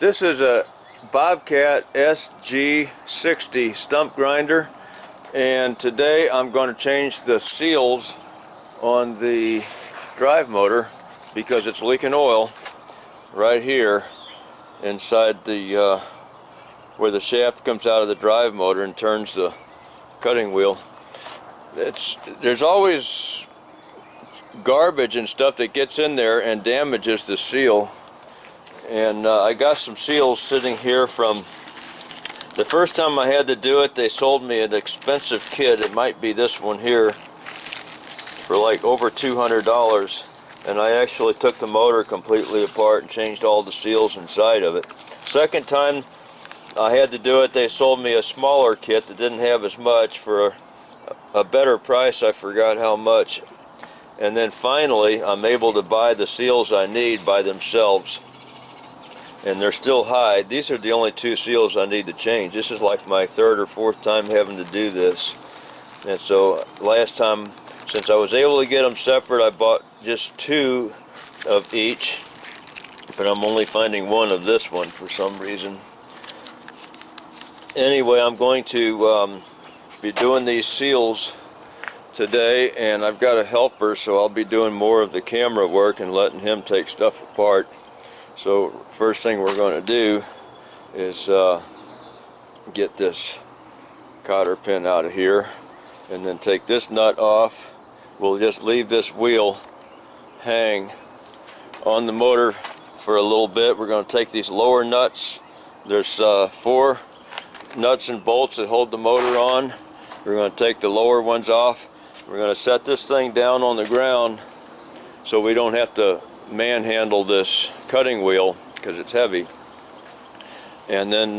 This is a Bobcat SG-60 stump grinder, and today I'm going to change the seals on the drive motor because it's leaking oil right here inside the where the shaft comes out of the drive motor and turns the cutting wheel. There's always garbage and stuff that gets in there and damages the seal. And I got some seals sitting here from the first time I had to do it. They sold me an expensive kit. It might be this one here for like over $200, and I actually took the motor completely apart and changed all the seals inside of it. Second time I had to do it, they sold me a smaller kit that didn't have as much for a better price. I forgot how much. And then finally I'm able to buy the seals I need by themselves, and they're still high. These are the only two seals I need to change. This is like my third or fourth time having to do this. And so last time, since I was able to get them separate, I bought just two of each, but I'm only finding one of this one for some reason. Anyway, I'm going to be doing these seals today, and I've got a helper, so I'll be doing more of the camera work and letting him take stuff apart. So first thing we're going to do is get this cotter pin out of here and then take this nut off. We'll just leave this wheel hang on the motor for a little bit. We're going to take these lower nuts. There's 4 nuts and bolts that hold the motor on. We're going to take the lower ones off. We're going to set this thing down on the ground so we don't have to manhandle this cutting wheel because it's heavy. And then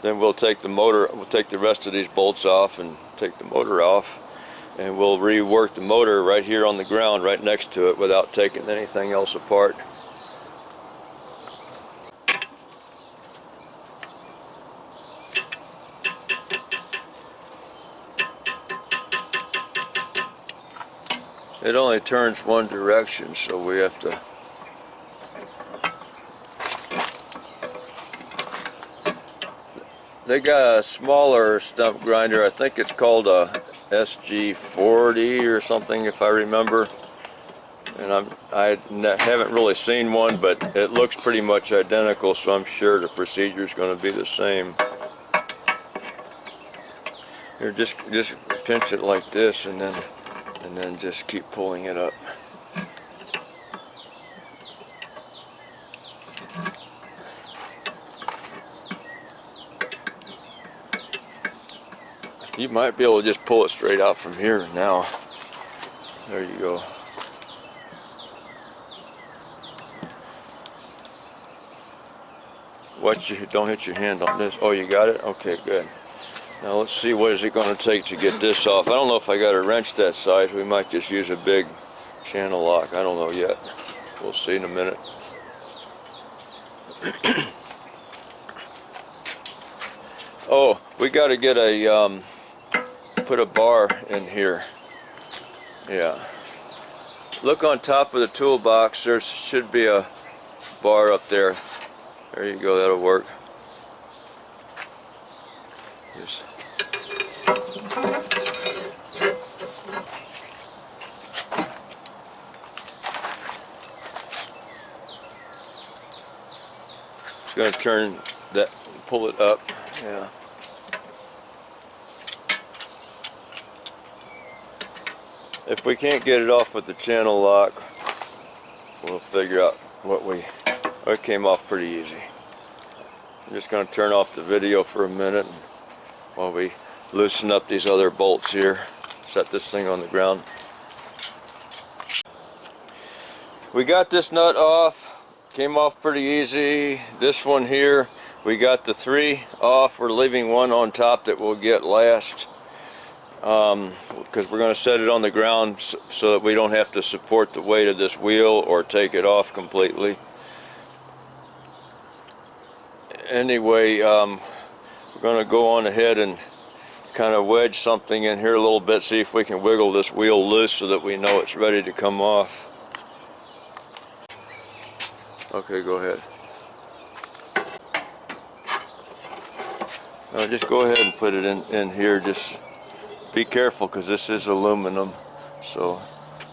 we'll take the motor, we'll take the rest of these bolts off and take the motor off, and we'll rework the motor right here on the ground right next to it without taking anything else apart. It only turns one direction, so we have to they got a smaller stump grinder. I think it's called a SG-40 or something, if I remember. And I haven't really seen one, but it looks pretty much identical, so I'm sure the procedure is going to be the same. Here, just pinch it like this, and then just keep pulling it up. You might be able to just pull it straight out from here now. There you go. Don't hit your hand on this. Oh, you got it? Okay, good. Now let's see, what is it going to take to get this off. I don't know if I got a wrench that size. We might just use a big channel lock. I don't know yet. We'll see in a minute. Oh, we got to get a put a bar in here. Yeah. Look on top of the toolbox. There should be a bar up there. There you go. That'll work. Just going to turn that, pull it up. Yeah. If we can't get it off with the channel lock, we'll figure out it came off pretty easy. I'm just going to turn off the video for a minute while we loosen up these other bolts here. Set this thing on the ground. We got this nut off. Came off pretty easy. This one here, we got the 3 off. We're leaving one on top that we'll get last, because we're going to set it on the ground so that we don't have to support the weight of this wheel or take it off completely. Anyway, we're going to go on ahead and kind of wedge something in here a little bit, see if we can wiggle this wheel loose so that we know it's ready to come off. Okay, go ahead. Just go ahead and put it in here. Just be careful because this is aluminum. So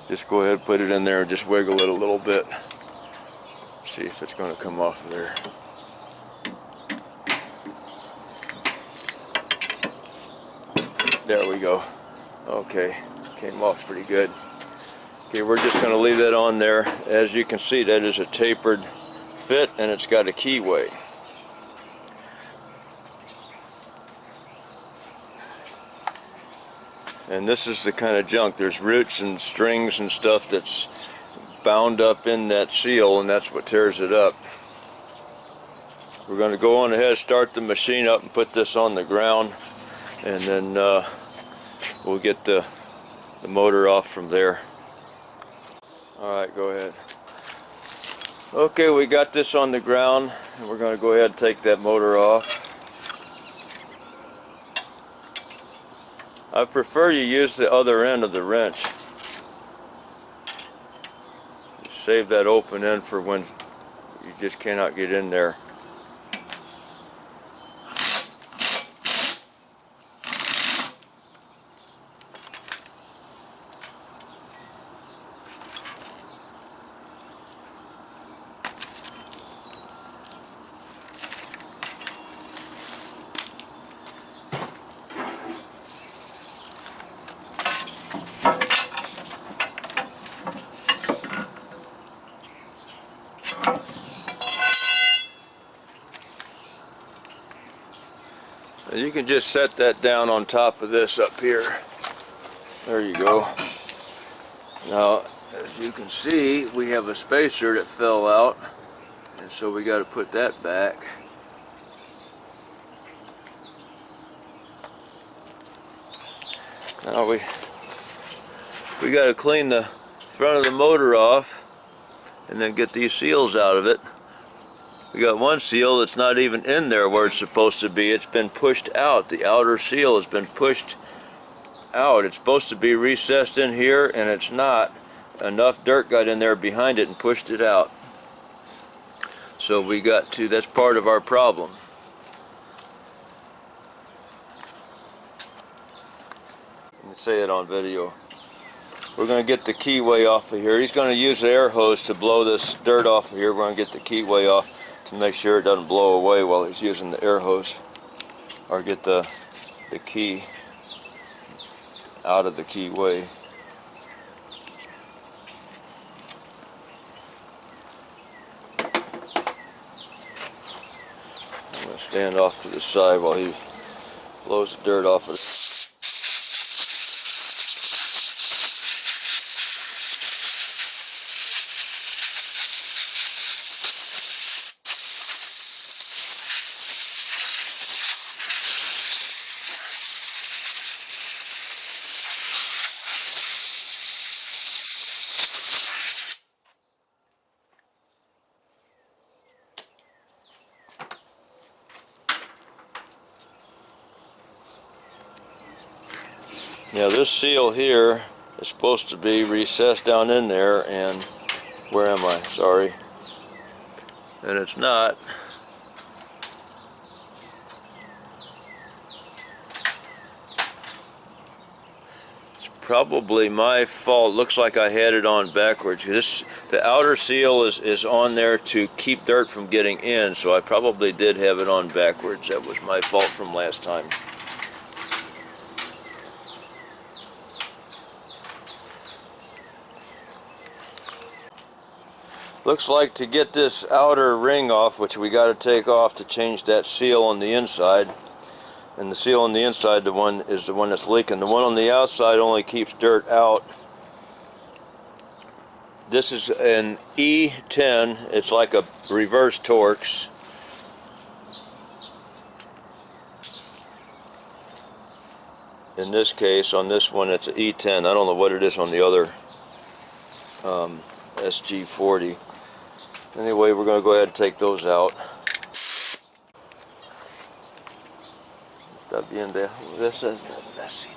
just go ahead and put it in there and just wiggle it a little bit. See if it's going to come off of there. There we go. Okay, came off pretty good. Okay, we're just going to leave that on there. As you can see, that is a tapered fit and it's got a keyway. And this is the kind of junk. There's roots and strings and stuff that's bound up in that seal, and that's what tears it up. We're going to go on ahead, start the machine up and put this on the ground, and then we'll get the motor off from there. Alright, go ahead. Okay, we got this on the ground, and we're going to go ahead and take that motor off. I prefer you use the other end of the wrench. Save that open end for when you just cannot get in there. You can just set that down on top of this up here. There you go. Now, as you can see, we have a spacer that fell out, and so we got to put that back. Now we got to clean the front of the motor off and then get these seals out of it. We got one seal that's not even in there where it's supposed to be. It's been pushed out. The outer seal has been pushed out. It's supposed to be recessed in here, and it's not. Enough dirt got in there behind it and pushed it out. So we got to, that's part of our problem. Let me say it on video. We're going to get the keyway off of here. He's going to use the air hose to blow this dirt off of here. We're going to get the keyway off to make sure it doesn't blow away while he's using the air hose, or get the key out of the keyway. I'm going to stand off to the side while he blows the dirt off of it. Now this seal here is supposed to be recessed down in there, and where am I? Sorry. And it's not. It's probably my fault. Looks like I had it on backwards. The outer seal is on there to keep dirt from getting in, so I probably did have it on backwards. That was my fault from last time. Looks like to get this outer ring off, which we got to take off to change that seal on the inside. And the seal on the inside, is the one that's leaking. The one on the outside only keeps dirt out. This is an E10. It's like a reverse Torx. In this case, on this one, it's an E10. I don't know what it is on the other SG-40. Anyway, we're going to go ahead and take those out. Está bien de this is messy.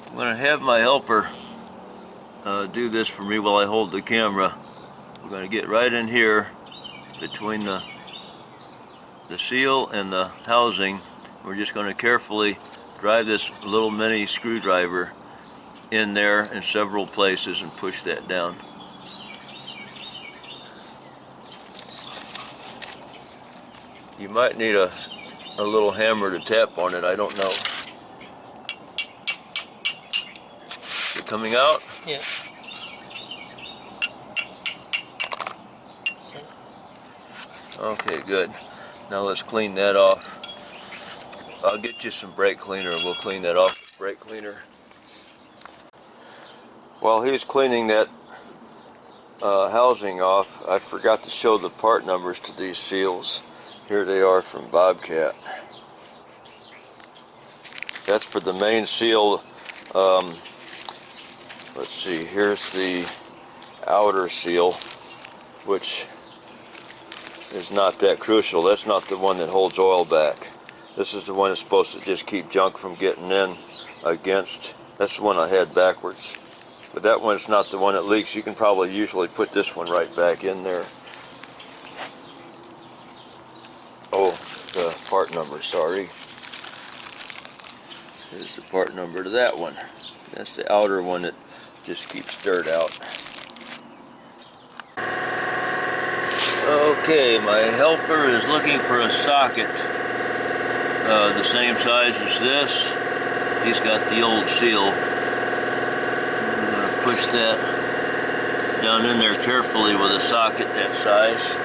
I'm going to have my helper do this for me while I hold the camera. We're going to get right in here between the seal and the housing. We're just going to carefully drive this little mini screwdriver in there in several places and push that down. You might need a little hammer to tap on it, I don't know. Is it coming out? Yeah. Okay, good. Now let's clean that off. I'll get you some brake cleaner and we'll clean that off with brake cleaner. While he's cleaning that housing off, I forgot to show the part numbers to these seals. Here they are from Bobcat. That's for the main seal. Let's see, here's the outer seal, which is not that crucial. That's not the one that holds oil back. This is the one that's supposed to just keep junk from getting in against. That's the one I had backwards. But that one's not the one that leaks. You can probably usually put this one right back in there. Oh, the part number, sorry. Here's the part number to that one. That's the outer one that just keeps dirt out. Okay, my helper is looking for a socket the same size as this. He's got the old seal. I'm going to push that down in there carefully with a socket that size.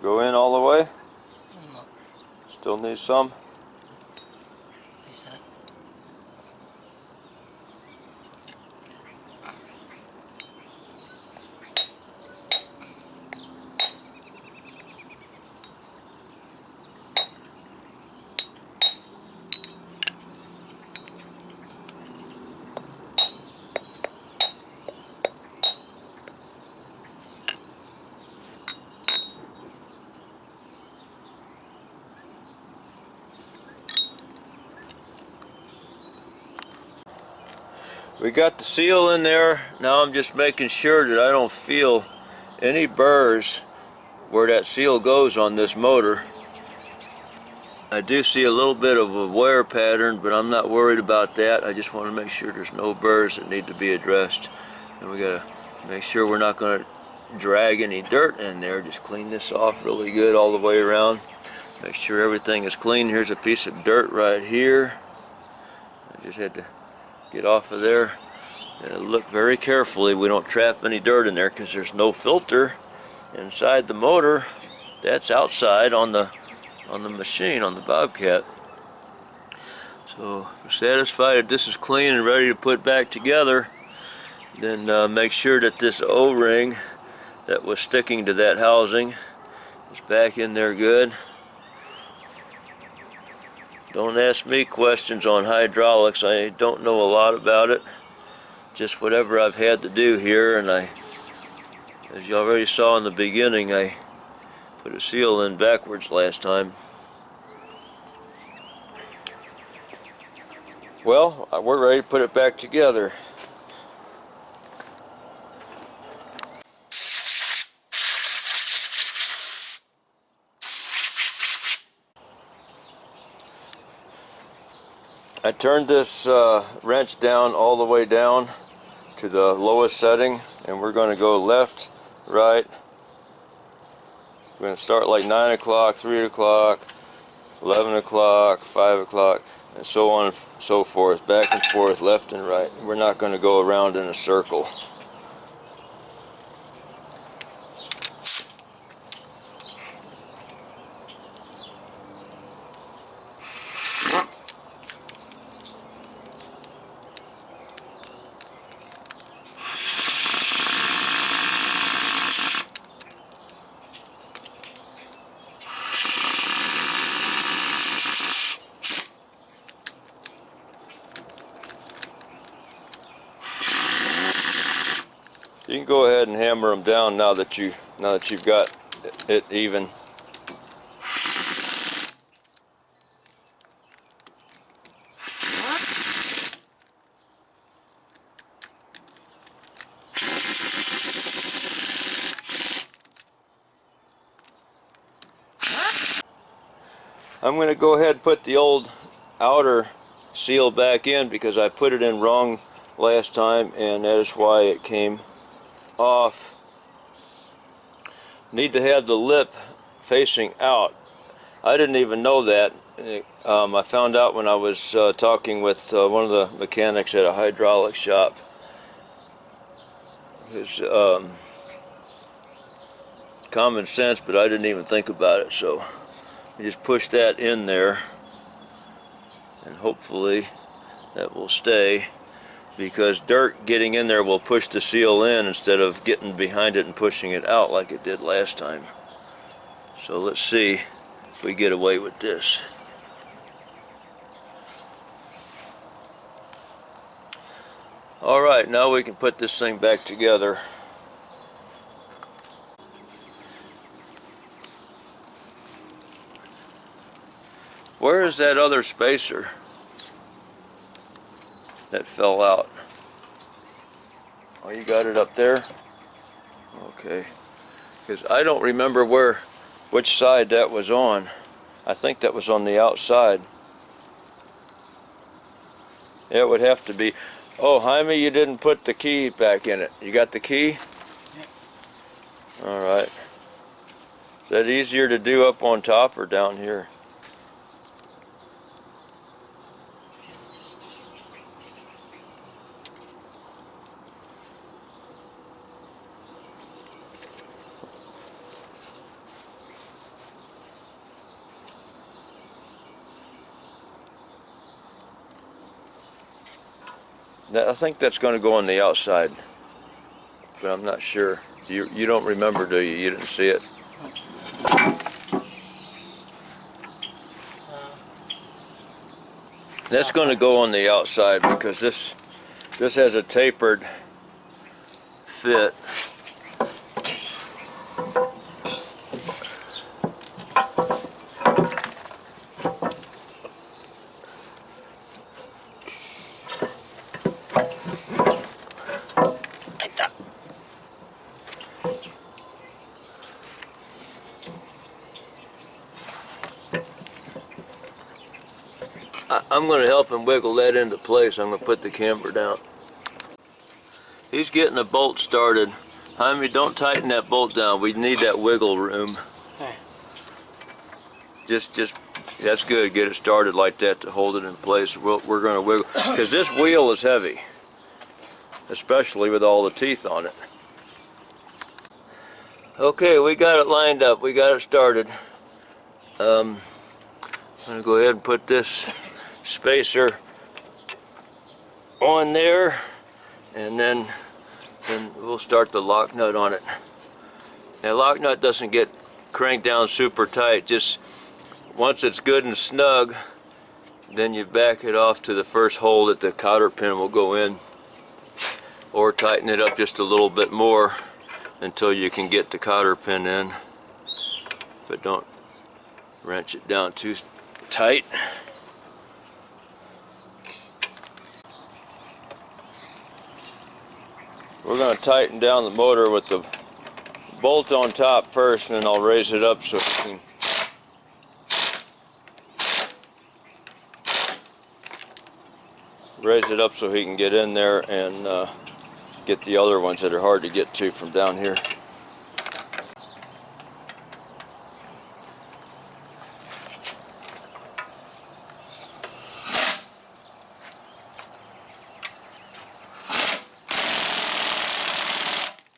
Go in all the way? No. Still need some? This side. We got the seal in there. Now I'm just making sure that I don't feel any burrs where that seal goes on this motor. I do see a little bit of a wear pattern, but I'm not worried about that. I just want to make sure there's no burrs that need to be addressed. And we got to make sure we're not going to drag any dirt in there. Just clean this off really good all the way around. Make sure everything is clean. Here's a piece of dirt right here. I just had to get off of there. And look very carefully we don't trap any dirt in there because there's no filter inside the motor. That's outside on the machine, on the Bobcat. So if we're satisfied that this is clean and ready to put back together, then make sure that this O-ring that was sticking to that housing is back in there good. Don't ask me questions on hydraulics. I don't know a lot about it. Just whatever I've had to do here, and as you already saw in the beginning, I put a seal in backwards last time. Well, we're ready to put it back together. I turned this wrench down all the way down to the lowest setting, and we're going to go left, right. We're going to start like 9 o'clock, 3 o'clock, 11 o'clock, 5 o'clock, and so on and so forth, back and forth, left and right. We're not going to go around in a circle. You can go ahead and hammer them down now that you've got it even. I'm going to go ahead and put the old outer seal back in because I put it in wrong last time, and that is why it came off. Need to have the lip facing out. I didn't even know that. I found out when I was talking with one of the mechanics at a hydraulic shop. It's common sense, but I didn't even think about it. So you just push that in there, and hopefully that will stay, because dirt getting in there will push the seal in instead of getting behind it and pushing it out like it did last time. So let's see if we get away with this. Alright, now we can put this thing back together. Where is that other spacer that fell out? Oh, you got it up there? Okay. Because I don't remember which side that was on. I think that was on the outside. Yeah, it would have to be. Oh, Jaime, you didn't put the key back in it. You got the key? Yeah. Alright. Is that easier to do up on top or down here? I think that's going to go on the outside, but I'm not sure. You don't remember, do you? You didn't see it. That's going to go on the outside because this has a tapered fit. I'm going to help him wiggle that into place. I'm going to put the camber down. He's getting the bolt started. Jaime, don't tighten that bolt down. We need that wiggle room. Okay. Just, that's good. Get it started like that to hold it in place. We're going to wiggle, because this wheel is heavy, especially with all the teeth on it. Okay, we got it lined up. We got it started. I'm going to go ahead and put this spacer on there, and then we'll start the lock nut on it. Now, lock nut doesn't get cranked down super tight. Just once it's good and snug, then you back it off to the first hole that the cotter pin will go in, or tighten it up just a little bit more until you can get the cotter pin in, but don't wrench it down too tight. We're going to tighten down the motor with the bolt on top first, and then I'll raise it up so we can he can get in there and get the other ones that are hard to get to from down here.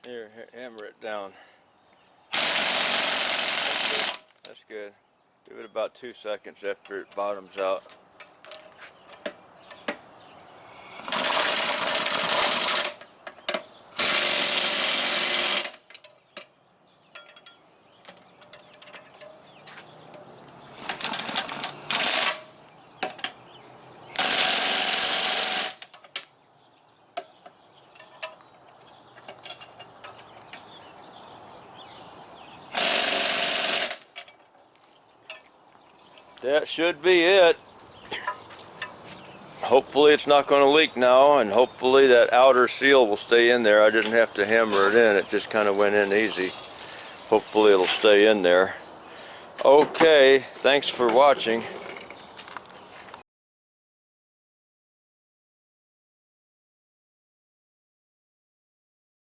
Here, hammer it down. That's good. Give it about 2 seconds after it bottoms out. That should be it. Hopefully it's not going to leak now, and hopefully that outer seal will stay in there. I didn't have to hammer it in, it just kind of went in easy. Hopefully it'll stay in there. Okay, thanks for watching.